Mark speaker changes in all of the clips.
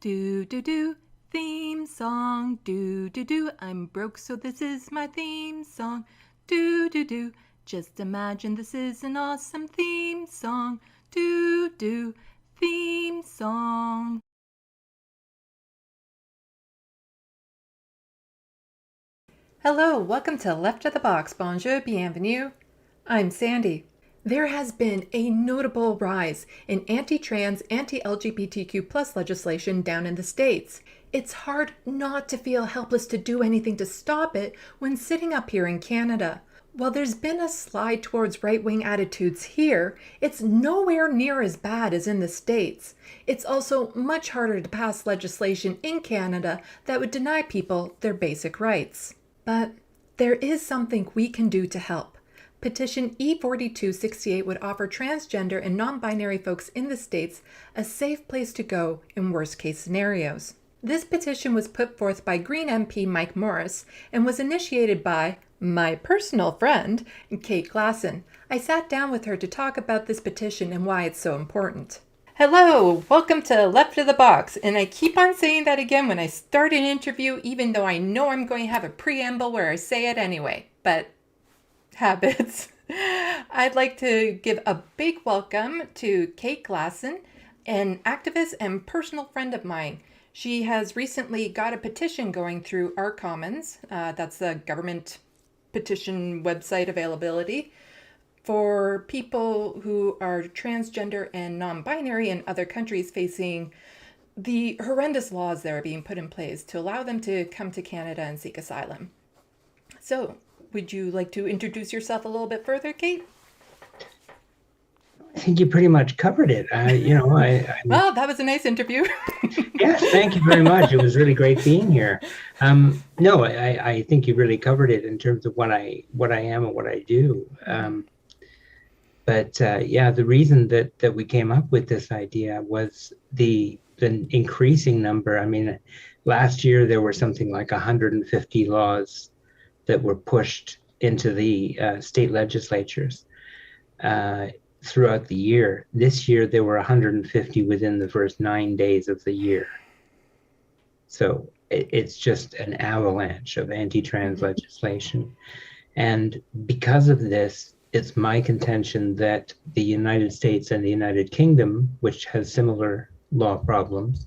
Speaker 1: Do do do, theme song. Do do do, I'm broke so this is my theme song. Do do do, just imagine this is an awesome theme song. Do do, theme song. Hello, welcome to Left of the Box. Bonjour, bienvenue. I'm Sandy. There has been a notable rise in anti-trans, anti-LGBTQ+ legislation down in the States. It's hard not to feel helpless to do anything to stop it when sitting up here in Canada. While there's been a slide towards right-wing attitudes here, it's nowhere near as bad as in the States. It's also much harder to pass legislation in Canada that would deny people their basic rights. But there is something we can do to help. Petition E4268 would offer transgender and non-binary folks in the States a safe place to go in worst-case scenarios. This petition was put forth by Green MP Mike Morris and was initiated by my personal friend, Cait Glasson. I sat down with her to talk about this petition and why it's so important. Hello, welcome to Left of the Box, and I keep on saying that again when I start an interview, even though I know I'm going to have a preamble where I say it anyway, but habits. I'd like to give a big welcome to Cait Glasson, an activist and personal friend of mine. She has recently got a petition going through our Commons, that's the government petition website availability, for people who are transgender and non-binary in other countries facing the horrendous laws that are being put in place to allow them to come to Canada and seek asylum. So, would you like to introduce yourself a little bit further, Cait?
Speaker 2: I think you pretty much covered it.
Speaker 1: Well, that was a nice interview.
Speaker 2: Yes, thank you very much. It was really great being here. No, I think you really covered it in terms of what I am and what I do. The reason that we came up with this idea was the increasing number. I mean, last year there were something like 150 laws that were pushed into the state legislatures throughout the year. This year, there were 150 within the first 9 days of the year. So it's just an avalanche of anti-trans legislation. And because of this, it's my contention that the United States and the United Kingdom, which has similar law problems,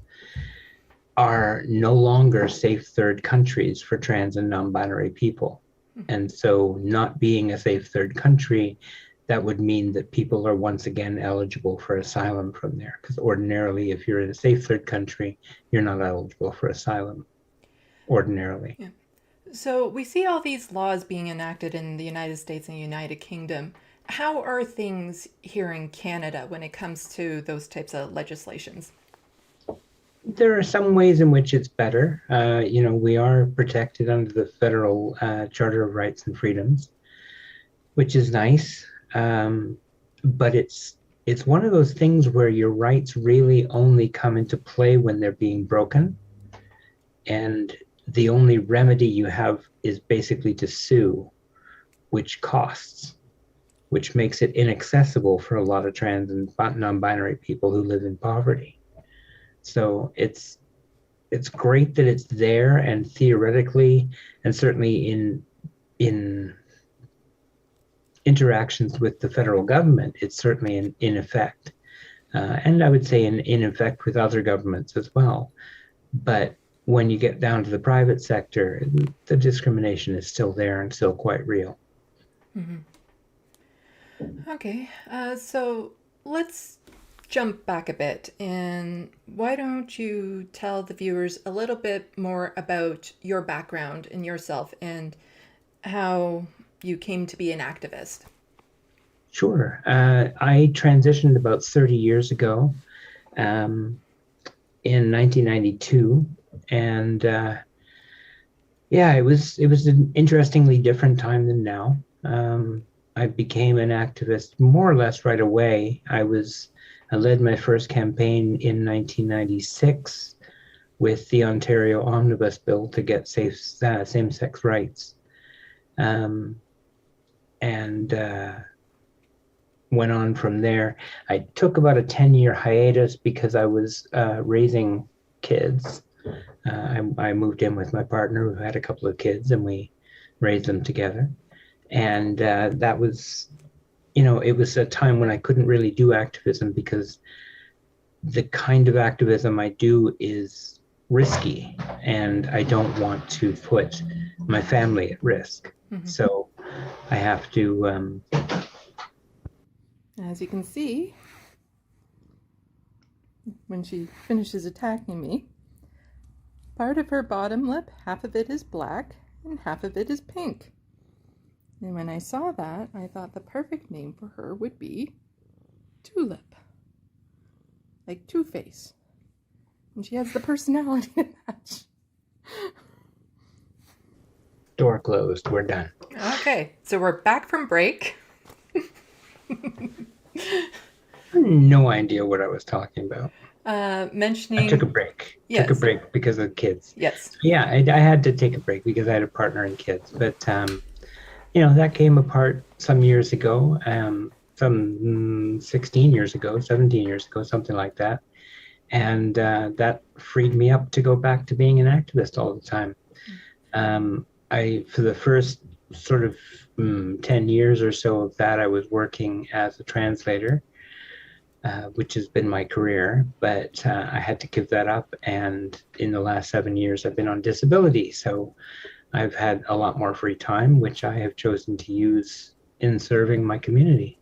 Speaker 2: are no longer safe third countries for trans and non-binary people. And so not being a safe third country, that would mean that people are once again eligible for asylum from there. Because ordinarily, if you're in a safe third country, you're not eligible for asylum, ordinarily.
Speaker 1: Yeah. So we see all these laws being enacted in the United States and the United Kingdom. How are things here in Canada when it comes to those types of legislations?
Speaker 2: There are some ways in which it's better. We are protected under the federal Charter of Rights and Freedoms, which is nice. But it's one of those things where your rights really only come into play when they're being broken. And the only remedy you have is basically to sue, which costs, which makes it inaccessible for a lot of trans and non-binary people who live in poverty. So it's great that it's there, and theoretically, and certainly in interactions with the federal government, it's certainly in effect. And I would say in effect with other governments as well. But when you get down to the private sector, the discrimination is still there and still quite real.
Speaker 1: Okay, so let's jump back a bit, and why don't you tell the viewers a little bit more about your background and yourself and how you came to be an activist?
Speaker 2: Sure. I transitioned about 30 years ago in 1992, and it was an interestingly different time than now. I became an activist more or less right away. I led my first campaign in 1996 with the Ontario Omnibus Bill to get same-sex rights, and went on from there. I took about a 10-year hiatus because I was raising kids. I moved in with my partner who had a couple of kids, and we raised them together. And that was, it was a time when I couldn't really do activism because the kind of activism I do is risky, and I don't want to put my family at risk.
Speaker 1: Mm-hmm.
Speaker 2: So I have to.
Speaker 1: As you can see, when she finishes attacking me, part of her bottom lip, half of it is black and half of it is pink. And when I saw that, I thought the perfect name for her would be Tulip. Like Two-Face. And she has the personality to match.
Speaker 2: Door closed. We're done.
Speaker 1: Okay, so we're back from break.
Speaker 2: No idea what I was talking about.
Speaker 1: Mentioning...
Speaker 2: I took a break.
Speaker 1: Yes.
Speaker 2: Took a break because of kids.
Speaker 1: Yes.
Speaker 2: Yeah, I had to take a break because I had a partner and kids. But, that came apart some years ago, some 16 years ago, 17 years ago, something like that. And that freed me up to go back to being an activist all the time. For the first sort of 10 years or so of that, I was working as a translator, which has been my career, but I had to give that up. And in the last 7 years, I've been on disability. So I've had a lot more free time, which I have chosen to use in serving my community.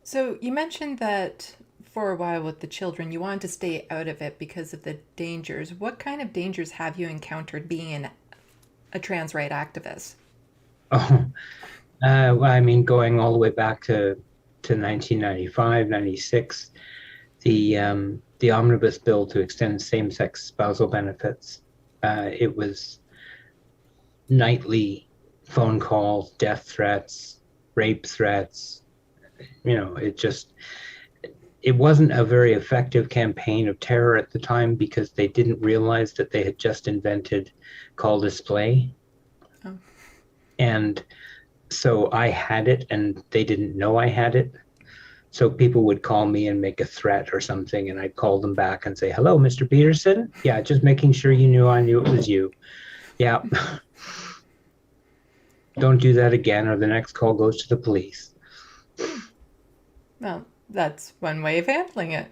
Speaker 1: So you mentioned that for a while with the children, you wanted to stay out of it because of the dangers. What kind of dangers have you encountered being a trans right activist?
Speaker 2: Oh, well, I mean, going all the way back to 1995, 96, the omnibus bill to extend same-sex spousal benefits. It was nightly phone calls, death threats, rape threats. It wasn't a very effective campaign of terror at the time because they didn't realize that they had just invented call display. Oh. And so I had it and they didn't know I had it. So people would call me and make a threat or something, and I'd call them back and say, "Hello, Mr. Peterson? Yeah, just making sure you knew I knew it was you. Yeah. Don't do that again or the next call goes to the police."
Speaker 1: Well, that's one way of handling it.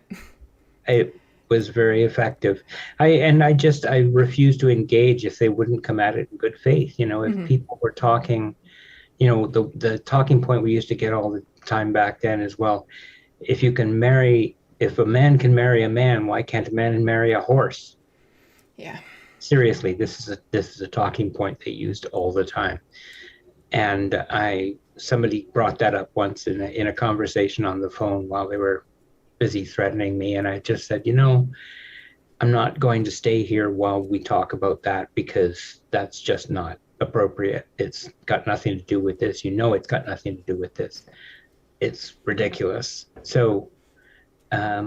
Speaker 2: It was very effective. I refused to engage if they wouldn't come at it in good faith. If people were talking, the talking point we used to get all the time back then as well. If a man can marry a man, why can't a man marry a horse?
Speaker 1: Yeah.
Speaker 2: Seriously, this is a talking point they used all the time. And somebody brought that up once in a conversation on the phone while they were busy threatening me, and I just said, I'm not going to stay here while we talk about that because that's just not appropriate. It's got nothing to do with this. It's got nothing to do with this. It's ridiculous. So I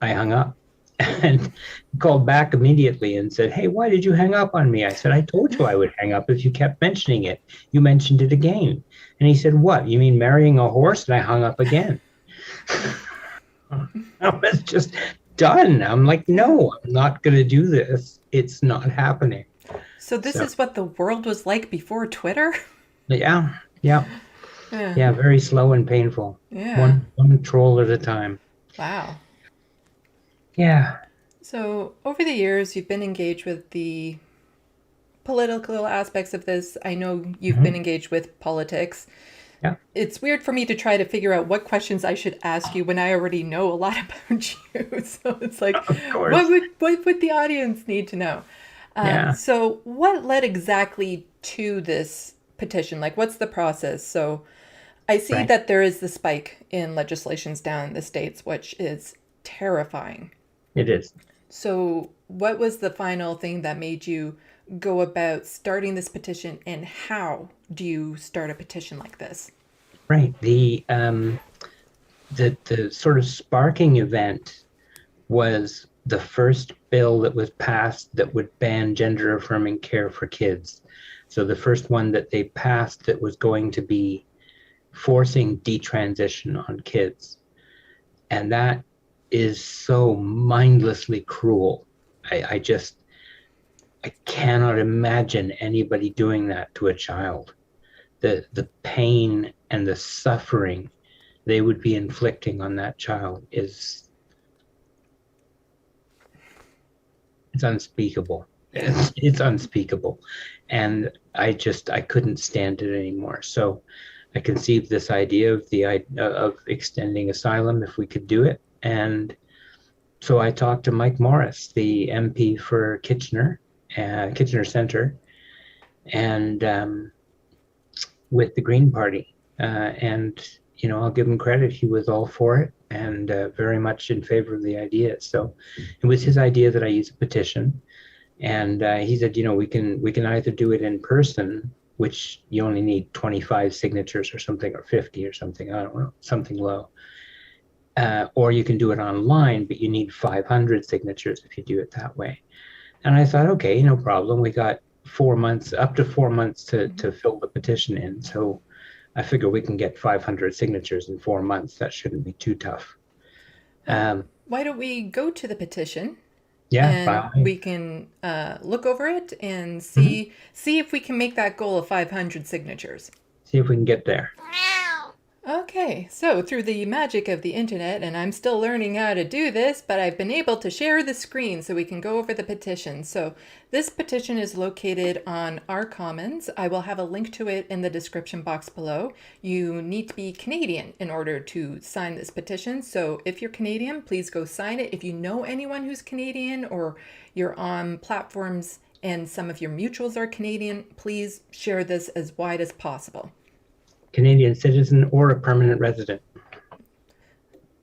Speaker 2: hung up and called back immediately and said, "Hey, why did you hang up on me?" I said, "I told you I would hang up if you kept mentioning it. You mentioned it again." And he said, "What? You mean marrying a horse?" And I hung up again. I was just done. I'm like, no, I'm not going to do this. It's not happening.
Speaker 1: So this is what the world was like before Twitter?
Speaker 2: Yeah. Yeah, very slow and painful.
Speaker 1: Yeah.
Speaker 2: One troll at a time.
Speaker 1: Wow.
Speaker 2: Yeah.
Speaker 1: So over the years, you've been engaged with the political aspects of this. I know you've been engaged with politics.
Speaker 2: Yeah.
Speaker 1: It's weird for me to try to figure out what questions I should ask you when I already know a lot about you. So it's like, what would the audience need to know? So what led exactly to this petition? Like, what's the process? So I see that there is the spike in legislations down in the States, which is terrifying.
Speaker 2: It is.
Speaker 1: So what was the final thing that made you go about starting this petition, and how do you start a petition like this?
Speaker 2: Right. The sort of sparking event was the first bill that was passed that would ban gender affirming care for kids. So the first one that they passed that was going to be forcing detransition on kids. And that is so mindlessly cruel. I cannot imagine anybody doing that to a child. The pain and the suffering they would be inflicting on that child it's unspeakable. It's unspeakable. And I couldn't stand it anymore. So I conceived this idea of extending asylum if we could do it. And so I talked to Mike Morris, the MP for Kitchener Center, and with the Green Party. And, I'll give him credit. He was all for it and very much in favor of the idea. So it was his idea that I use a petition. And he said, we can either do it in person, which you only need 25 signatures or something, or 50 or something, I don't know, something low. Or you can do it online, but you need 500 signatures if you do it that way. And I thought, okay, no problem. We got 4 months, up to 4 months to fill the petition in. So I figure we can get 500 signatures in 4 months. That shouldn't be too tough.
Speaker 1: Why don't we go to the petition?
Speaker 2: Yeah,
Speaker 1: and we can look over it and see if we can make that goal of 500 signatures.
Speaker 2: See if we can get there.
Speaker 1: Okay, so through the magic of the internet, and I'm still learning how to do this, but I've been able to share the screen so we can go over the petition. So this petition is located on our Commons. I will have a link to it in the description box below. You need to be Canadian in order to sign this petition. So if you're Canadian, please go sign it. If you know anyone who's Canadian or you're on platforms and some of your mutuals are Canadian, please share this as wide as possible.
Speaker 2: Canadian citizen or a permanent resident.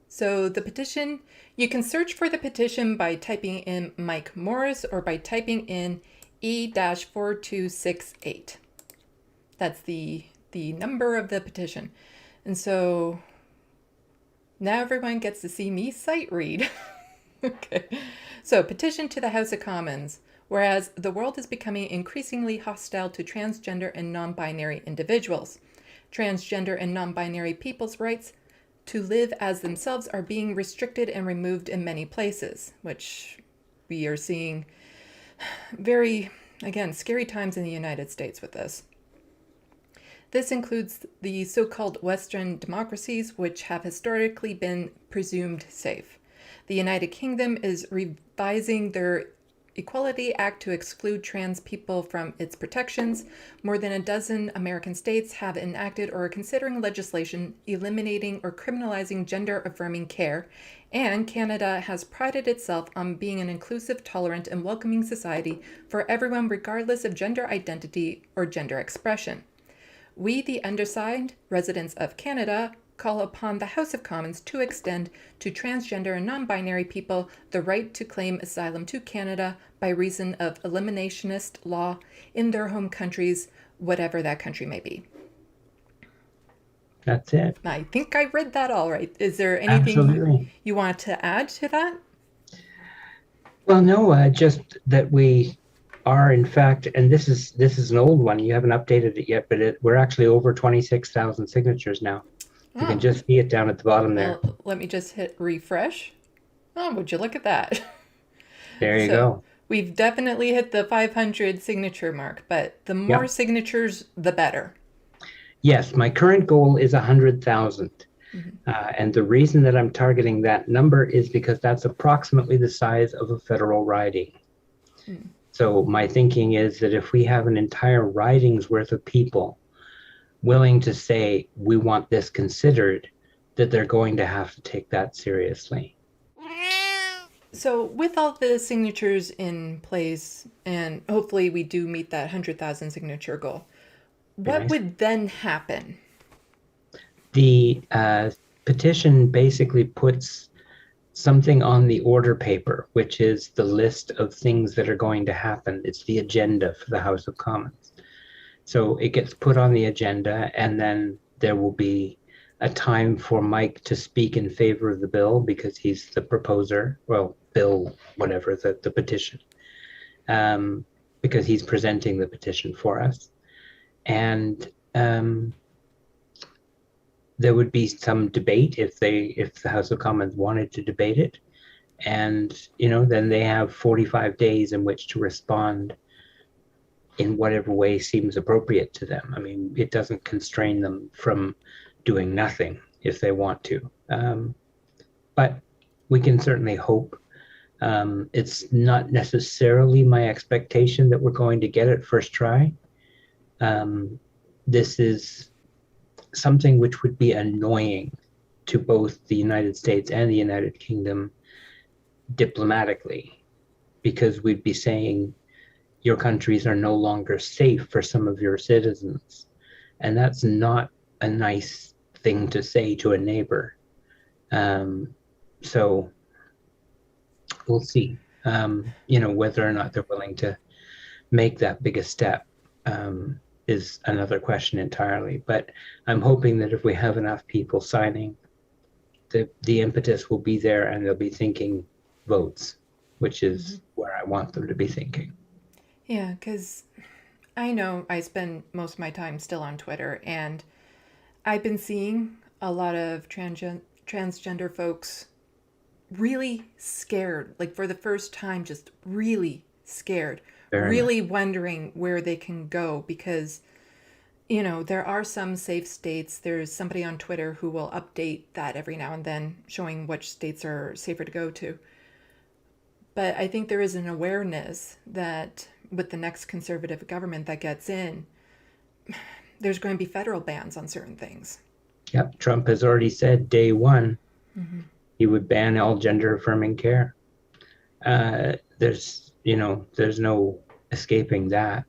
Speaker 1: So the petition, you can search for the petition by typing in Mike Morris or by typing in E-4268. That's the number of the petition. And so now everyone gets to see me sight read. Okay. So petition to the House of Commons. Whereas the world is becoming increasingly hostile to transgender and non-binary individuals. Transgender and non-binary people's rights to live as themselves are being restricted and removed in many places, which we are seeing very, again, scary times in the United States with this. This includes the so-called Western democracies, which have historically been presumed safe. The United Kingdom is revising their Equality Act to exclude trans people from its protections. More than a dozen American states have enacted or are considering legislation eliminating or criminalizing gender-affirming care, and Canada has prided itself on being an inclusive, tolerant, and welcoming society for everyone regardless of gender identity or gender expression. We, the undersigned, residents of Canada, call upon the House of Commons to extend to transgender and non-binary people the right to claim asylum to Canada by reason of eliminationist law in their home countries, whatever that country may be.
Speaker 2: That's it.
Speaker 1: I think I read that all right. Is there anything you want to add to that?
Speaker 2: Well, no, just that we are, in fact, and this is an old one. You haven't updated it yet, but we're actually over 26,000 signatures now. You can just see it down at the bottom there.
Speaker 1: Well, let me just hit refresh. Oh, would you look at that?
Speaker 2: There you go.
Speaker 1: We've definitely hit the 500 signature mark, but the more signatures, the better.
Speaker 2: Yes, my current goal is 100,000. And the reason that I'm targeting that number is because that's approximately the size of a federal riding. So my thinking is that if we have an entire riding's worth of people willing to say, we want this considered, that they're going to have to take that seriously.
Speaker 1: So with all the signatures in place, and hopefully we do meet that 100,000 signature goal, what would then happen?
Speaker 2: The petition basically puts something on the order paper, which is the list of things that are going to happen. It's the agenda for the House of Commons. So it gets put on the agenda, and then there will be a time for Mike to speak in favor of the bill because he's the proposer, well, bill, whatever, the petition, because he's presenting the petition for us. And there would be some debate if the House of Commons wanted to debate it. And, then they have 45 days in which to respond in whatever way seems appropriate to them. I mean, it doesn't constrain them from doing nothing if they want to. But we can certainly hope. It's not necessarily my expectation that we're going to get it first try. This is something which would be annoying to both the United States and the United Kingdom diplomatically, because we'd be saying your countries are no longer safe for some of your citizens. And that's not a nice thing to say to a neighbor. So we'll see, whether or not they're willing to make that big a step is another question entirely. But I'm hoping that if we have enough people signing, the impetus will be there and they'll be thinking votes, which is where I want them to be thinking.
Speaker 1: Yeah, because I know I spend most of my time still on Twitter, and I've been seeing a lot of transgender folks really scared, like for the first time, just really scared, really wondering where they can go, because, there are some safe states. There's somebody on Twitter who will update that every now and then, showing which states are safer to go to. But I think there is an awareness that with the next conservative government that gets in, there's going to be federal bans on certain things.
Speaker 2: Yep, Trump has already said day one, he would ban all gender affirming care. There's no escaping that.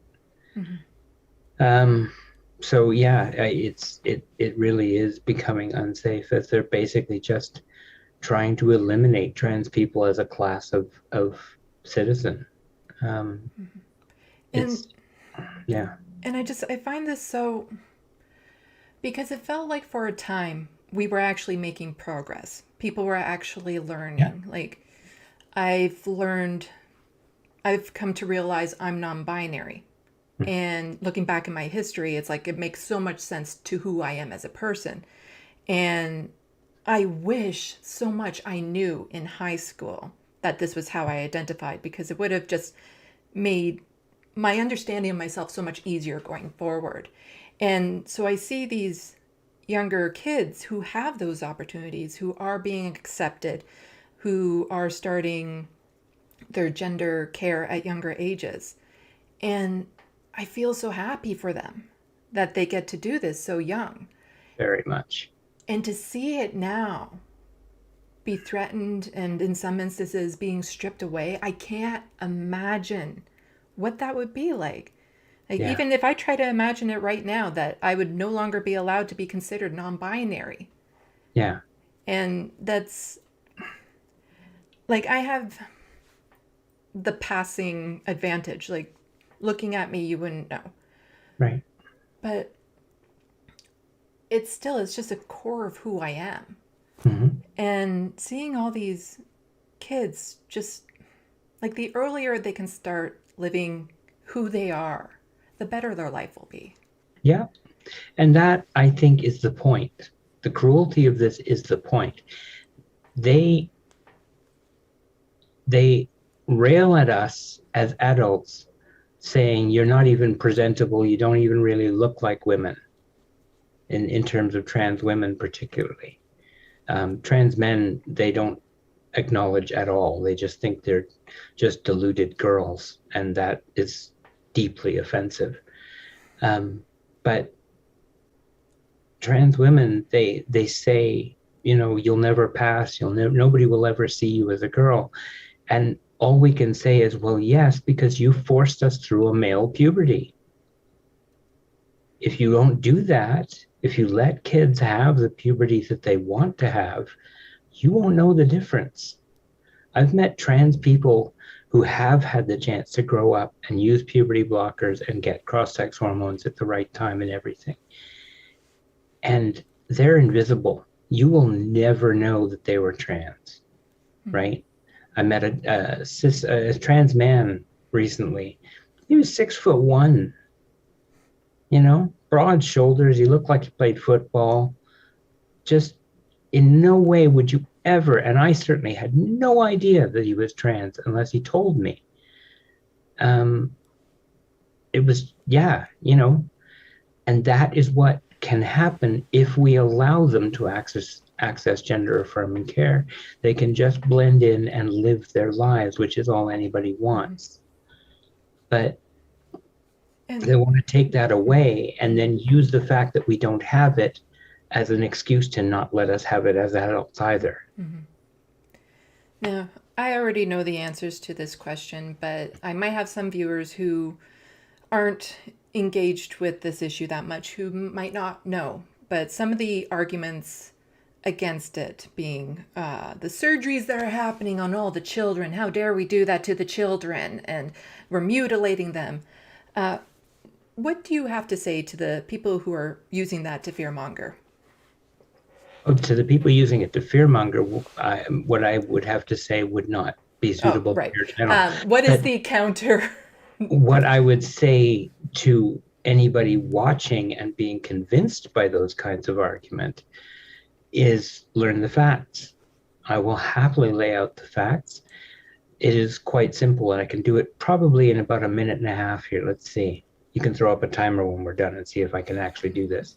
Speaker 2: So yeah, it really is becoming unsafe, as they're basically just trying to eliminate trans people as a class of citizen.
Speaker 1: And I find this so, because it felt like for a time we were actually making progress. People were actually learning. Yeah. Like, I've come to realize I'm non-binary. And looking back in my history, it's like it makes so much sense to who I am as a person. And I wish so much I knew in high school that this was how I identified, because it would have just made my understanding of myself so much easier going forward. And so I see these younger kids who have those opportunities, who are being accepted, who are starting their gender care at younger ages. And I feel so happy for them that they get to do this so young.
Speaker 2: Very much.
Speaker 1: And to see it now be threatened and in some instances being stripped away, I can't imagine what that would be like. Even if I try to imagine it right now, that I would no longer be allowed to be considered non-binary.
Speaker 2: Yeah.
Speaker 1: And that's like, I have the passing advantage. Like, looking at me, you wouldn't know.
Speaker 2: Right.
Speaker 1: But it's just a core of who I am. And seeing all these kids, just like, the earlier they can start living who they are, the better their life will be.
Speaker 2: Yeah. And that, I think, is the point. The cruelty of this is the point. They rail at us as adults, saying you're not even presentable, you don't even really look like women, in terms of trans women particularly. Trans men, they don't acknowledge at all. They just think they're just deluded girls, and that is deeply offensive. But trans women, they say, you'll never pass, nobody will ever see you as a girl. And all we can say is, well, yes, because you forced us through a male puberty. If you don't do that, if you let kids have the puberty that they want to have, you won't know the difference. I've met trans people who have had the chance to grow up and use puberty blockers and get cross-sex hormones at the right time and everything. And they're invisible. You will never know that they were trans, right? I met a trans man recently. He was 6'1", broad shoulders. He looked like he played football. just in no way would you ever, and I certainly had no idea that he was trans unless he told me. It was, yeah, and that is what can happen if we allow them to access gender affirming care. They can just blend in and live their lives, which is all anybody wants. But they want to take that away and then use the fact that we don't have it as an excuse to not let us have it as adults either.
Speaker 1: Now, I already know the answers to this question, but I might have some viewers who aren't engaged with this issue that much, who might not know. But some of the arguments against it being the surgeries that are happening on all the children, how dare we do that to the children, and we're mutilating them. What do you have to say to the people who are using that to fearmonger?
Speaker 2: Oh, to the people using it to fearmonger, what I would have to say would not be suitable.
Speaker 1: Right. What is the counter?
Speaker 2: What I would say to anybody watching and being convinced by those kinds of argument is learn the facts. I will happily lay out the facts. It is quite simple, and I can do it probably in about a minute and a half here. Let's see. You can throw up a timer when we're done and see if I can actually do this.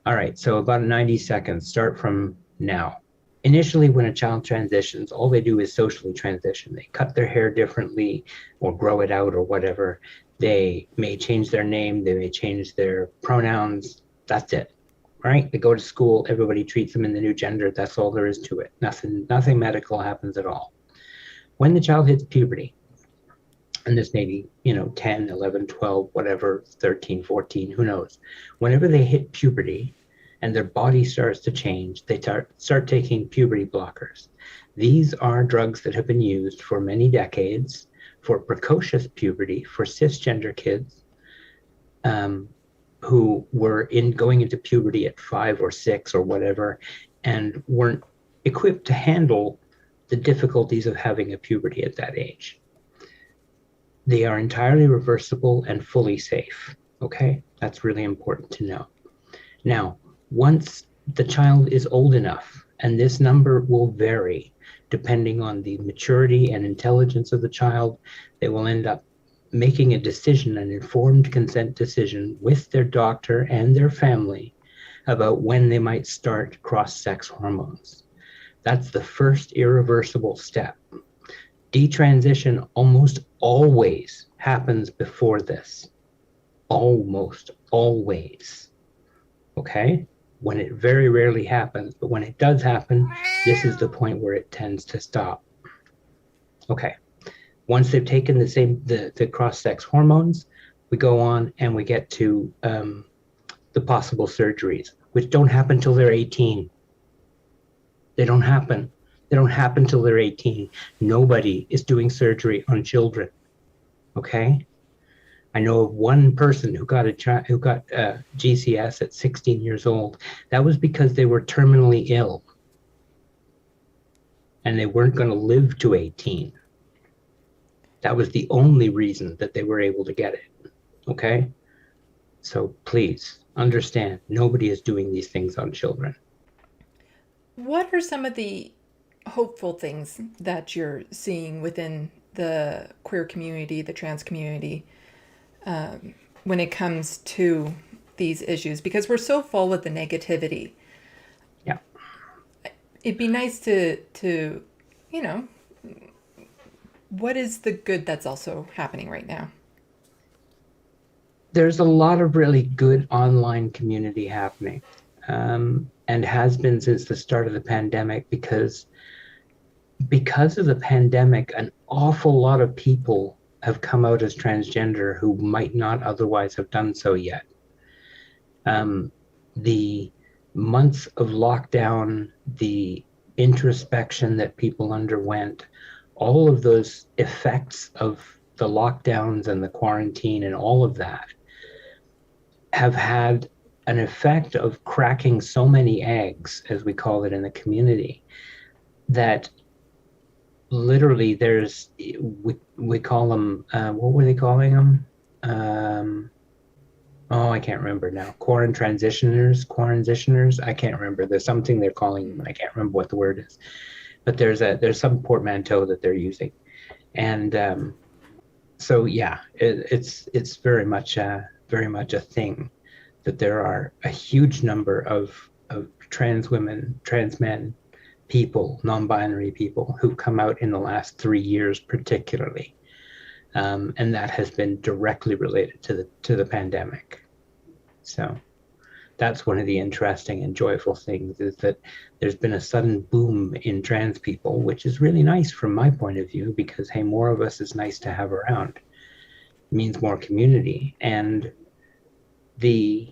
Speaker 2: All right, so about 90 seconds. Start from now. Initially, when a child transitions, all they do is socially transition. They cut their hair differently or grow it out or whatever. They may change their name. They may change their pronouns. That's it, right? They go to school. Everybody treats them in the new gender. That's all there is to it. Nothing medical happens at all. When the child hits puberty, and this may be, 10, 11, 12, whatever, 13, 14, who knows. Whenever they hit puberty, and their body starts to change, they start taking puberty blockers. These are drugs that have been used for many decades for precocious puberty for cisgender kids who were going into puberty at 5 or 6 or whatever and weren't equipped to handle the difficulties of having a puberty at that age. They are entirely reversible and fully safe, okay? That's really important to know. Now, once the child is old enough, and this number will vary depending on the maturity and intelligence of the child, they will end up making a decision, an informed consent decision with their doctor and their family about when they might start cross-sex hormones. That's the first irreversible step. Detransition almost always happens before this. Almost always. Okay? When it very rarely happens, but when it does happen, this is the point where it tends to stop. Okay. Once they've taken the cross-sex hormones, we go on and we get to the possible surgeries, which don't happen till they're 18. They don't happen. They don't happen till they're 18. Nobody is doing surgery on children. Okay? I know of one person who got GCS at 16 years old. That was because they were terminally ill and they weren't going to live to 18. That was the only reason that they were able to get it. Okay? So please understand, nobody is doing these things on children.
Speaker 1: What are some of the hopeful things that you're seeing within the queer community, the trans community, when it comes to these issues? Because we're so full with the negativity.
Speaker 2: Yeah.
Speaker 1: It'd be nice to what is the good that's also happening right now?
Speaker 2: There's a lot of really good online community happening, and has been since the start of the pandemic, because of the pandemic, an awful lot of people have come out as transgender who might not otherwise have done so yet. The months of lockdown, the introspection that people underwent, all of those effects of the lockdowns and the quarantine and all of that have had an effect of cracking so many eggs, as we call it in the community, that literally there's, we call them, what were they calling them? Oh, I can't remember now. Quarantitioners. I can't remember. There's something they're calling them, and I can't remember what the word is. But there's some portmanteau that they're using, and so yeah, it's very much a thing that there are a huge number of trans women, trans men, people, non-binary people who've come out in the last 3 years, particularly, and that has been directly related to the pandemic. So that's one of the interesting and joyful things, is that there's been a sudden boom in trans people, which is really nice from my point of view, because hey, more of us is nice to have around. It means more community. And the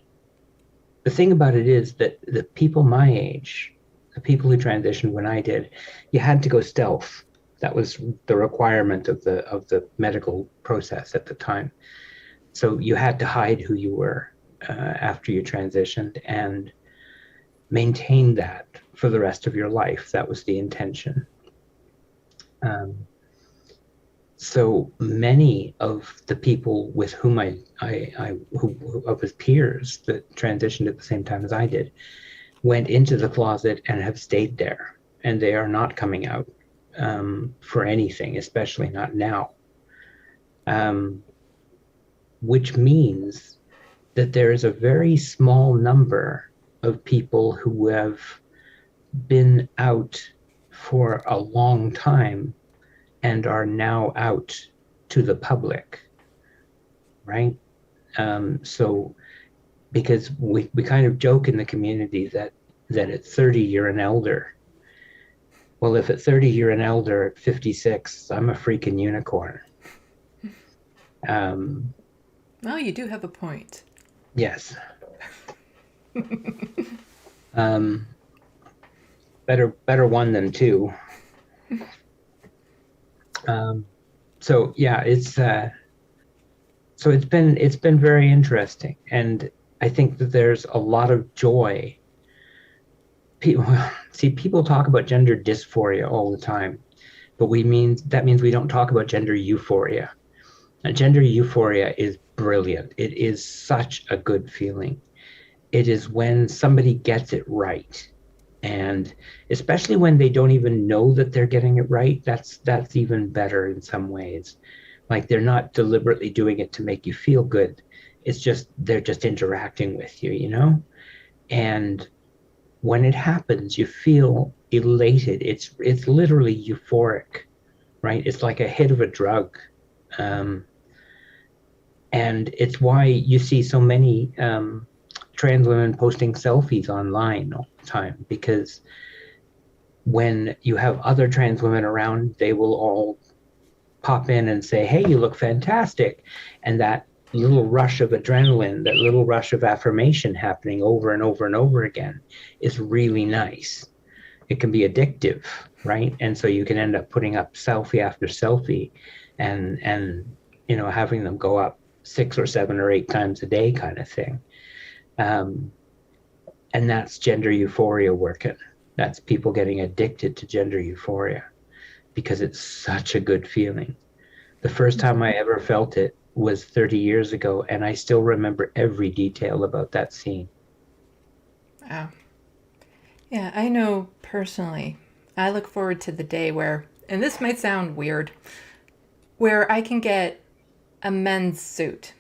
Speaker 2: the thing about it is that the people my age, the people who transitioned when I did, you had to go stealth. That was the requirement of the medical process at the time. So you had to hide who you were after you transitioned and maintain that for the rest of your life. That was the intention. So many of the people with whom who of his peers that transitioned at the same time as I did, went into the closet and have stayed there, and they are not coming out for anything, especially not now. Which means that there is a very small number of people who have been out for a long time and are now out to the public, right? So because we kind of joke in the community that at 30 you're an elder. Well, if at 30 you're an elder, at 56 I'm a freaking unicorn.
Speaker 1: Well, you do have a point.
Speaker 2: Yes. Better one than two. So yeah, it's been very interesting, and I think that there's a lot of joy. People talk about gender dysphoria all the time, but that means we don't talk about gender euphoria. And gender euphoria is brilliant. It is such a good feeling. It is when somebody gets it right, and especially when they don't even know that they're getting it right. That's even better in some ways. Like, they're not deliberately doing it to make you feel good. It's just they're just interacting with you, you know? And when it happens, you feel elated. It's literally euphoric, right? It's like a hit of a drug. And it's why you see so many trans women posting selfies online all the time, because when you have other trans women around, they will all pop in and say, hey, you look fantastic. And that little rush of adrenaline, that little rush of affirmation happening over and over and over again is really nice. It can be addictive, right? And so you can end up putting up selfie after selfie and having them go up 6 or 7 or 8 times a day kind of thing. And that's gender euphoria working. That's people getting addicted to gender euphoria because it's such a good feeling. The first time I ever felt it was 30 years ago, and I still remember every detail about that scene.
Speaker 1: Wow. Yeah, I know personally, I look forward to the day where, and this might sound weird, where I can get a men's suit,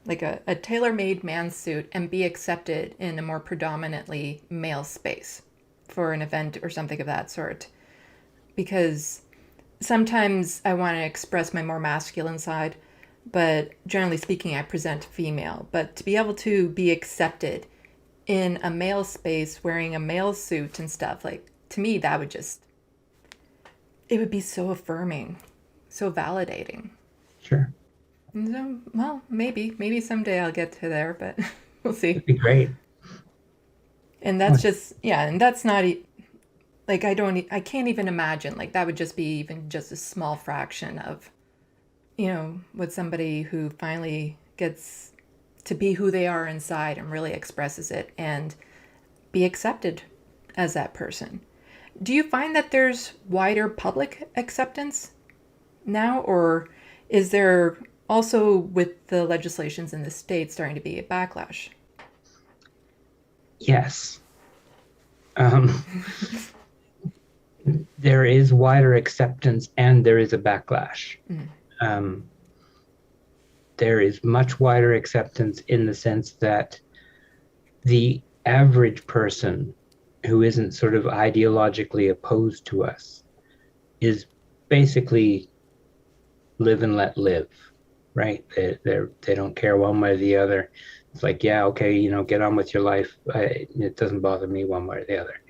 Speaker 1: like a tailor-made man's suit, and be accepted in a more predominantly male space for an event or something of that sort. Because sometimes I want to express my more masculine side, but generally speaking, I present female. But to be able to be accepted in a male space wearing a male suit and stuff, like, to me, that would it would be so affirming, so validating.
Speaker 2: Sure.
Speaker 1: So, well, maybe someday I'll get to there, but we'll see.
Speaker 2: It'd be great.
Speaker 1: And that's just, yeah, and that's not, like, I can't even imagine, like, that would just be even just a small fraction of, what somebody who finally gets to be who they are inside and really expresses it and be accepted as that person. Do you find that there's wider public acceptance now, or is there Also, with the legislations in the state starting to be a backlash.
Speaker 2: Yes. Um, there is wider acceptance and there is a backlash. Um, there is much wider acceptance in the sense that the average person who isn't sort of ideologically opposed to us is basically live and let live, right? They don't care one way or the other. It's like, yeah, okay, you know, get on with your life. It doesn't bother me one way or the other.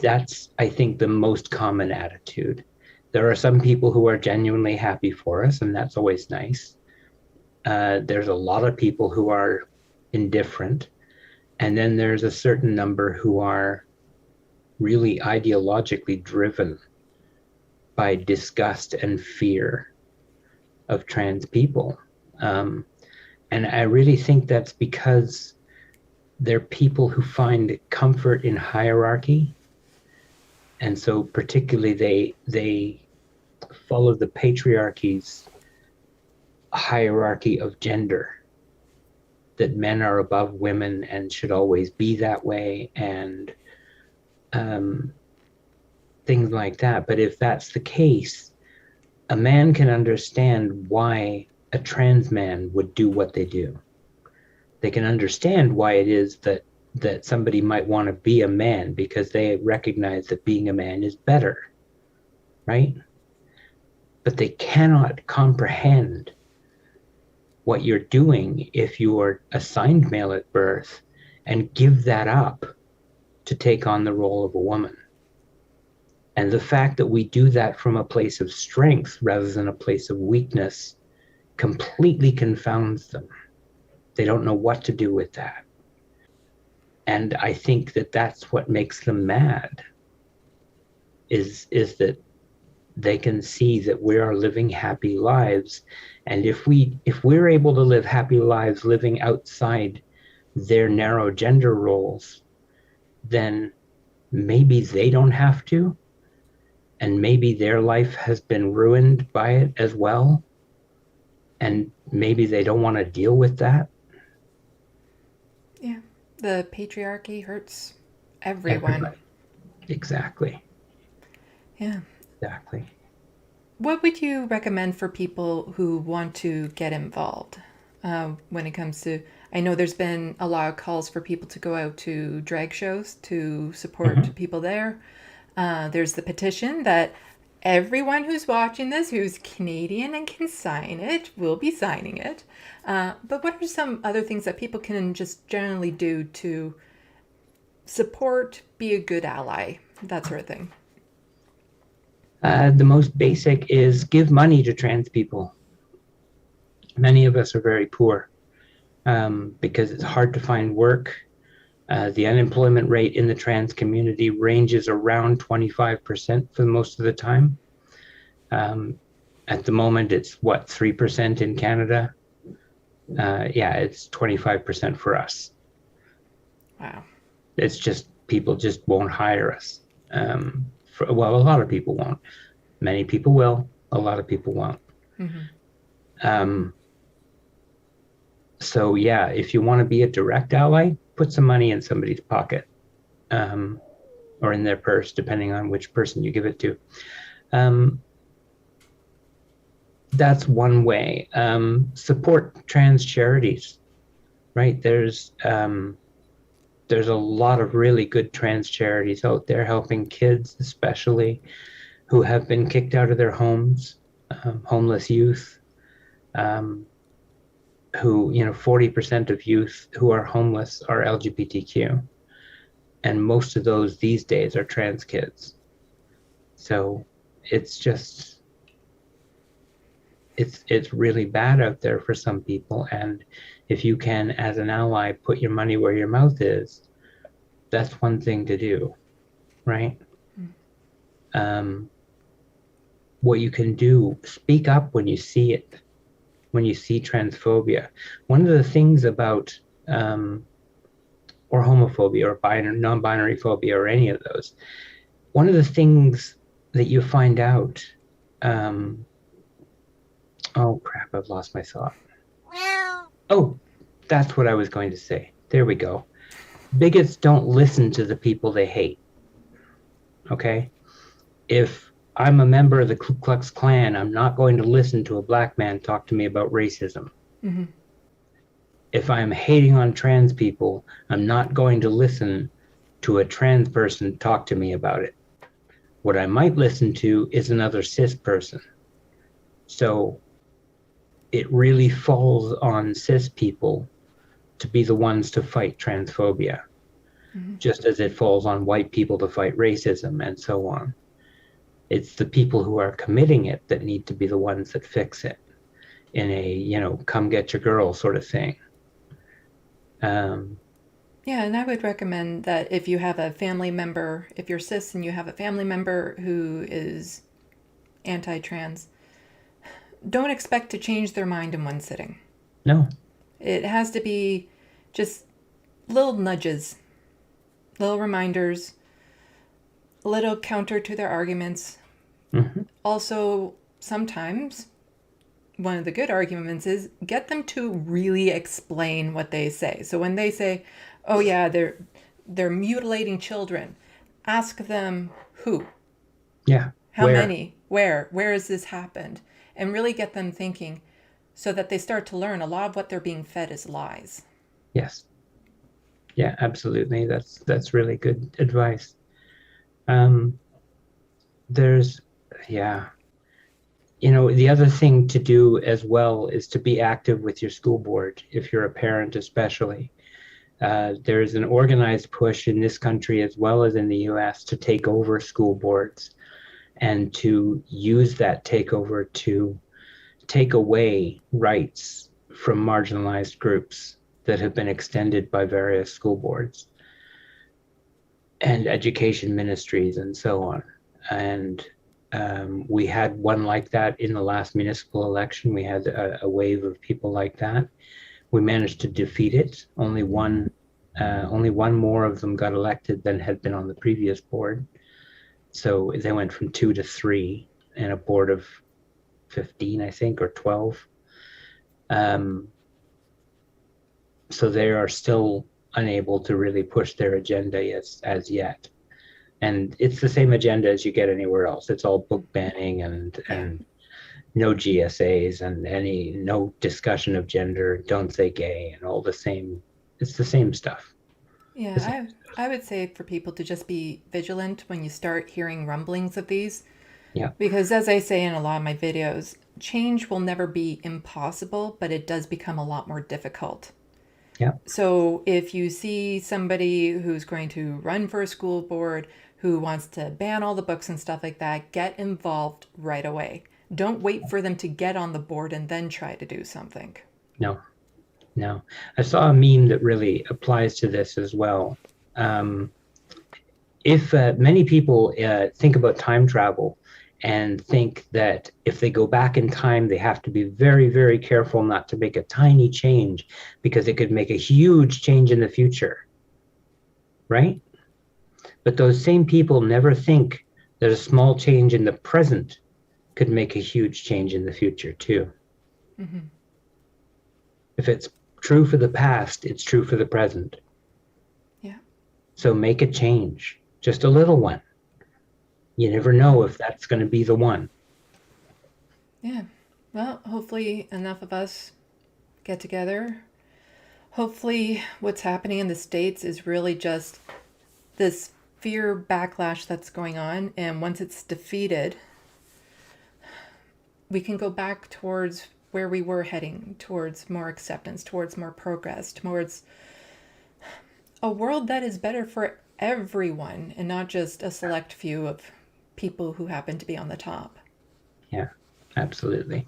Speaker 2: That's, I think, the most common attitude. There are some people who are genuinely happy for us, and that's always nice. There's a lot of people who are indifferent, and then there's a certain number who are really ideologically driven by disgust and fear of trans people. And I really think that's because they're people who find comfort in hierarchy. And so particularly they follow the patriarchy's hierarchy of gender, that men are above women and should always be that way, and things like that. But if that's the case, a man can understand why a trans man would do what they do. They can understand why it is that somebody might want to be a man, because they recognize that being a man is better, right? But they cannot comprehend what you're doing if you are assigned male at birth and give that up to take on the role of a woman. And the fact that we do that from a place of strength rather than a place of weakness completely confounds them. They don't know what to do with that. And I think that that's what makes them mad, is that they can see that we are living happy lives. And if we're able to live happy lives living outside their narrow gender roles, then maybe they don't have to. And maybe their life has been ruined by it as well. And maybe they don't want to deal with that.
Speaker 1: Yeah. The patriarchy hurts everyone.
Speaker 2: Everybody. Exactly.
Speaker 1: Yeah.
Speaker 2: Exactly.
Speaker 1: What would you recommend for people who want to get involved when it comes to... I know there's been a lot of calls for people to go out to drag shows to support people there. There's the petition that everyone who's watching this who's Canadian and can sign it will be signing it. But what are some other things that people can just generally do to support, be a good ally, that sort of thing?
Speaker 2: The most basic is give money to trans people. Many of us are very poor because it's hard to find work. The unemployment rate in the trans community ranges around 25% for most of the time. At the moment, it's 3% in Canada? Yeah, it's 25% for us.
Speaker 1: Wow.
Speaker 2: It's just, people just won't hire us. Well, a lot of people won't. Many people will, a lot of people won't. So yeah, if you want to be a direct ally, put some money in somebody's pocket or in their purse, depending on which person you give it to. That's one way. Support trans charities, right? There's a lot of really good trans charities out there helping kids, especially, who have been kicked out of their homes, homeless youth, who, 40% of youth who are homeless are LGBTQ. And most of those these days are trans kids. So it's just, it's really bad out there for some people. And if you can, as an ally, put your money where your mouth is, that's one thing to do, right? What you can do, speak up when you see it, when you see transphobia. One of the things about, or homophobia or non-binary phobia or any of those, one of the things that you find out, Oh, crap, I've lost my thought. Oh, that's what I was going to say. There we go. Bigots don't listen to the people they hate. Okay? If I'm a member of the Ku Klux Klan, I'm not going to listen to a black man talk to me about racism.
Speaker 1: Mm-hmm.
Speaker 2: If I'm hating on trans people, I'm not going to listen to a trans person talk to me about it. What I might listen to is another cis person. So it really falls on cis people to be the ones to fight transphobia, just as it falls on white people to fight racism and so on. It's the people who are committing it that need to be the ones that fix it in a, come get your girl sort of thing.
Speaker 1: Yeah, and I would recommend that if you have a family member, if you're cis and you have a family member who is anti-trans, don't expect to change their mind in one sitting.
Speaker 2: No.
Speaker 1: It has to be just little nudges, little reminders, a little counter to their arguments.
Speaker 2: Mm-hmm.
Speaker 1: Also, sometimes one of the good arguments is get them to really explain what they say. So when they say, oh yeah, they're mutilating children, ask them who?
Speaker 2: Yeah.
Speaker 1: How many? Where has this happened? And really get them thinking so that they start to learn a lot of what they're being fed is lies.
Speaker 2: Yes. Yeah, absolutely. That's really good advice. The other thing to do as well is to be active with your school board, if you're a parent especially. There is an organized push in this country as well as in the US to take over school boards and to use that takeover to take away rights from marginalized groups that have been extended by various school boards and education ministries and so on. And we had one like that in the last municipal election. We had a wave of people like that. We managed to defeat it. Only one more of them got elected than had been on the previous board. So they went from 2 to 3 and a board of 15, I think, or 12. So they are still unable to really push their agenda as yet. And it's the same agenda as you get anywhere else. It's all book banning and no GSAs and no discussion of gender, don't say gay, and all the same. It's the same stuff.
Speaker 1: Yeah, I would say for people to just be vigilant when you start hearing rumblings of these.
Speaker 2: Yeah.
Speaker 1: Because as I say in a lot of my videos, change will never be impossible, but it does become a lot more difficult.
Speaker 2: Yeah.
Speaker 1: So if you see somebody who's going to run for a school board, who wants to ban all the books and stuff like that, get involved right away. Don't wait for them to get on the board and then try to do something.
Speaker 2: No. I saw a meme that really applies to this as well. If many people think about time travel and think that if they go back in time, they have to be very, very careful not to make a tiny change because it could make a huge change in the future, right? But those same people never think that a small change in the present could make a huge change in the future too.
Speaker 1: Mm-hmm.
Speaker 2: If it's true for the past, it's true for the present.
Speaker 1: Yeah.
Speaker 2: So make a change, just a little one. You never know if that's going to be the one.
Speaker 1: Yeah. Well, hopefully enough of us get together. Hopefully what's happening in the States is really just this fear backlash that's going on. And once it's defeated, we can go back towards where we were heading, towards more acceptance, towards more progress, towards a world that is better for everyone and not just a select few of people who happen to be on the top.
Speaker 2: Yeah, absolutely.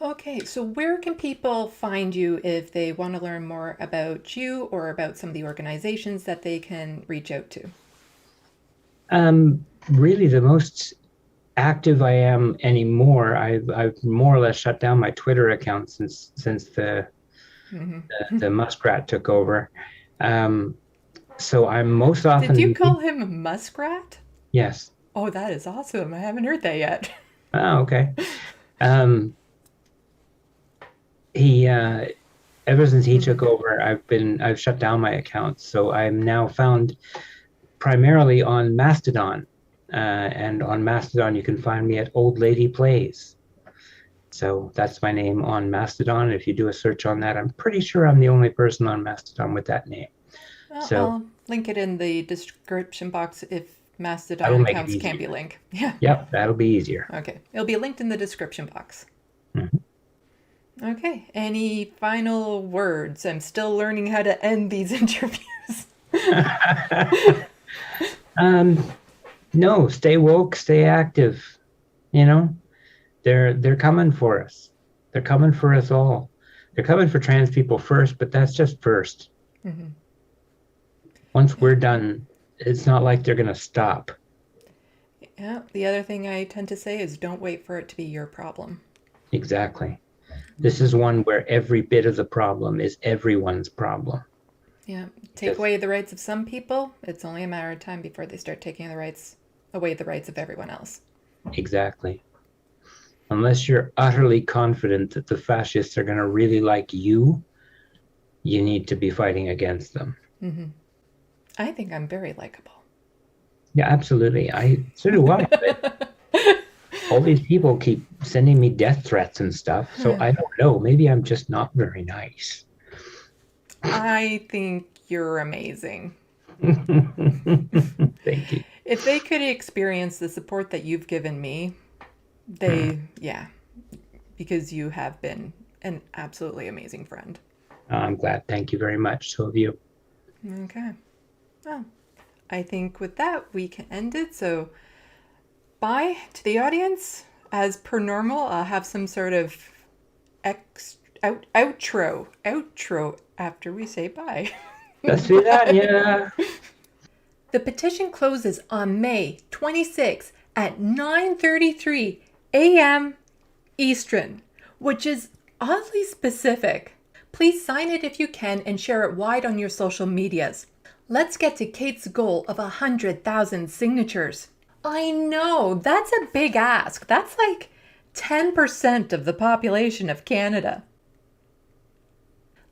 Speaker 1: Okay, so where can people find you if they want to learn more about you or about some of the organizations that they can reach out to?
Speaker 2: Really, the most active I am anymore, I've more or less shut down my Twitter account since the muskrat took over. So I'm most often.
Speaker 1: Did you call him a muskrat?
Speaker 2: Yes.
Speaker 1: Oh, that is awesome. I haven't heard that yet.
Speaker 2: Oh, okay. he ever since he took over, I've shut down my accounts, so I'm now found primarily on Mastodon, and on Mastodon you can find me at Old Lady Plays. So that's my name on Mastodon. If you do a search on that, I'm pretty sure I'm the only person on Mastodon with that name. So
Speaker 1: I'll link it in the description box if
Speaker 2: that'll
Speaker 1: Mastodon
Speaker 2: make it
Speaker 1: accounts can't be
Speaker 2: easier.
Speaker 1: linked. Yeah.
Speaker 2: Yep, that'll be easier.
Speaker 1: Okay. It'll be linked in the description box.
Speaker 2: Mhm.
Speaker 1: Okay. Any final words? I'm still learning how to end these interviews.
Speaker 2: No, stay woke, stay active. You know, they're coming for us. They're coming for us all. They're coming for trans people first, but that's just first.
Speaker 1: Mm-hmm.
Speaker 2: Once we're done, it's not like they're going to stop.
Speaker 1: Yeah. The other thing I tend to say is don't wait for it to be your problem.
Speaker 2: Exactly. This is one where every bit of the problem is everyone's problem.
Speaker 1: Yeah. Take away the rights of some people, it's only a matter of time before they start taking away the rights of everyone else.
Speaker 2: Exactly. Unless you're utterly confident that the fascists are going to really like you, you need to be fighting against them.
Speaker 1: Mm-hmm. I think I'm very likable.
Speaker 2: Yeah, absolutely. So do I. But all these people keep sending me death threats and stuff, so I don't know. Maybe I'm just not very nice.
Speaker 1: I think you're amazing.
Speaker 2: Thank you.
Speaker 1: If they could experience the support that you've given me, because you have been an absolutely amazing friend.
Speaker 2: I'm glad. Thank you very much. So have you.
Speaker 1: Okay. Well, I think with that, we can end it. So bye to the audience. As per normal, I'll have some sort of outro after we say bye.
Speaker 2: Let's do that, yeah.
Speaker 1: The petition closes on May 26 at 9:33 a.m. Eastern, which is oddly specific. Please sign it if you can and share it wide on your social medias. Let's get to Cait's goal of 100,000 signatures. I know, that's a big ask. That's like 10% of the population of Canada.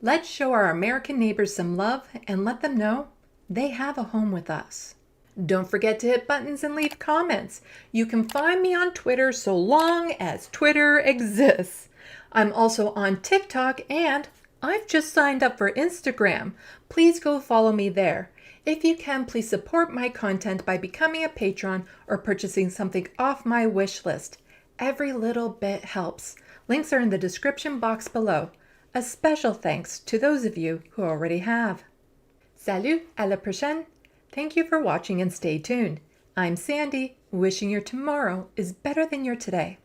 Speaker 1: Let's show our American neighbors some love and let them know they have a home with us. Don't forget to hit buttons and leave comments. You can find me on Twitter so long as Twitter exists. I'm also on TikTok and I've just signed up for Instagram. Please go follow me there. If you can, please support my content by becoming a patron or purchasing something off my wish list. Every little bit helps. Links are in the description box below. A special thanks to those of you who already have. Salut, à la prochaine. Thank you for watching and stay tuned. I'm Sandy, wishing your tomorrow is better than your today.